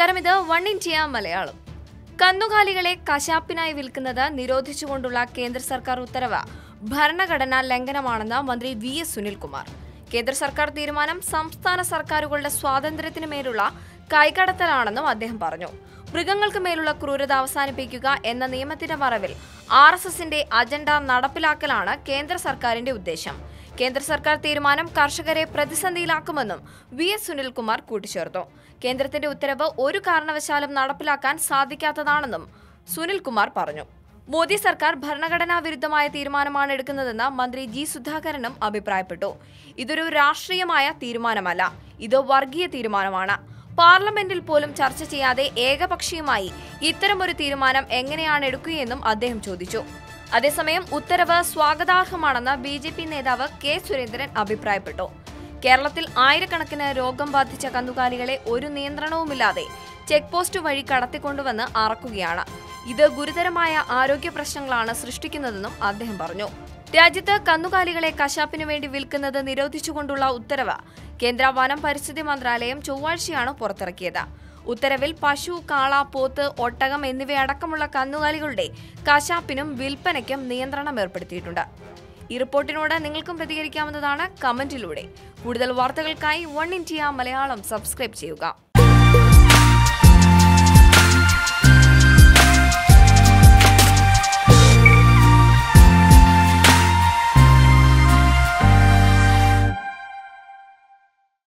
നമസ്കാരം, ഇത് one India Malayalam. കന്നുകാലികളെ കശാപ്പിനായി വിൽക്കുന്നത് നിരോധിച്ചുകൊണ്ടുള്ള കേന്ദ്ര സർക്കാർ ഉത്തരവ് ഭരണഘടനാ ലംഘനമാണെന്ന് മന്ത്രി VS സുനിൽകുമാർ. കേന്ദ്ര സർക്കാർ തീരുമാനം സംസ്ഥാന സർക്കാരുകളുടെ സ്വാതന്ത്ര്യത്തിനു മേലുള്ള കൈകടത്തലാണെന്നും അദ്ദേഹം പറഞ്ഞു. മൃഗങ്ങൾക്ക് മേലുള്ള ക്രൂരത അവസാനിപ്പിക്കുക എന്ന നിയമത്തിന്റെ മറവിൽ RSSന്റെ അജണ്ട നടപ്പിലാക്കലാണ് കേന്ദ്ര സർക്കാരിന്റെ ഉദ്ദേശം. കേന്ദ്ര സർക്കാർ തീരുമാനം കർഷകരെ പ്രതിസന്ധിയിലാക്കുമെന്നും VS സുനിൽകുമാർ കൂട്ടിച്ചേർത്തു. കേന്ദ്രത്തിന്റെ ഉത്തരവ് ഒരു കാരണവശാലും നടപ്പിലാക്കാൻ സാധിക്കാത്തതാണെന്നും സുനിൽകുമാർ പറഞ്ഞു. മോദി സർക്കാർ ഭരണഘടനാ വിരുദ്ധമായ തീരുമാനമാണ് എടുക്കുന്നതെന്ന് മന്ത്രി G സുധാകരനും അഭിപ്രായപ്പെട്ടു. ഇതൊരു രാഷ്ട്രീയമായ തീരുമാനമല്ല, ഇത് വർഗീയ തീരുമാനമാണ്. പാർലമെന്റിൽ പോലും ചർച്ച ചെയ്യാതെ ഏകപക്ഷീയമായി ഇത്തരമൊരു തീരുമാനം എങ്ങനെയാണ് എടുക്കുകയെന്നും അദ്ദേഹം ചോദിച്ചു. അതേസമയം ഉത്തരവ് സ്വാഗതാർഹമാണെന്ന് BJP നേതാവ് K സുരേന്ദ്രൻ അഭിപ്രായപ്പെട്ടു. കേരളത്തിൽ ആയിരക്കണക്കിന് രോഗം ബാധിച്ച കന്നുകാലികളെ ഒരു നിയന്ത്രണവുമില്ലാതെ ചെക്ക് പോസ്റ്റ് വഴി കടത്തിക്കൊണ്ടുവന്ന് അറക്കുകയാണ്. ഇത് ഗുരുതരമായ ആരോഗ്യ പ്രശ്നങ്ങളാണ് സൃഷ്ടിക്കുന്നതെന്നും അദ്ദേഹം പറഞ്ഞു. രാജ്യത്ത് കന്നുകാലികളെ കശാപ്പിനു വേണ്ടി വിൽക്കുന്നത് നിരോധിച്ചുകൊണ്ടുള്ള ഉത്തരവ് കേന്ദ്ര വനം പരിസ്ഥിതി മന്ത്രാലയം ചൊവ്വാഴ്ചയാണ് പുറത്തിറക്കിയത്. ഉത്തരവിൽ പശു, കാള, പോത്ത്, ഒട്ടകം എന്നിവയടക്കമുള്ള കന്നുകാലികളുടെ കശാപ്പിനും വിൽപ്പനയ്ക്കും നിയന്ത്രണം ഏർപ്പെടുത്തിയിട്ടുണ്ട്. ഈ റിപ്പോർട്ടിനോട് നിങ്ങൾക്കും പ്രതികരിക്കാവുന്നതാണ് കമന്റിലൂടെ. കൂടുതൽ വാർത്തകൾക്കായി വൺ ഇന്ത്യ മലയാളം സബ്സ്ക്രൈബ് ചെയ്യുക.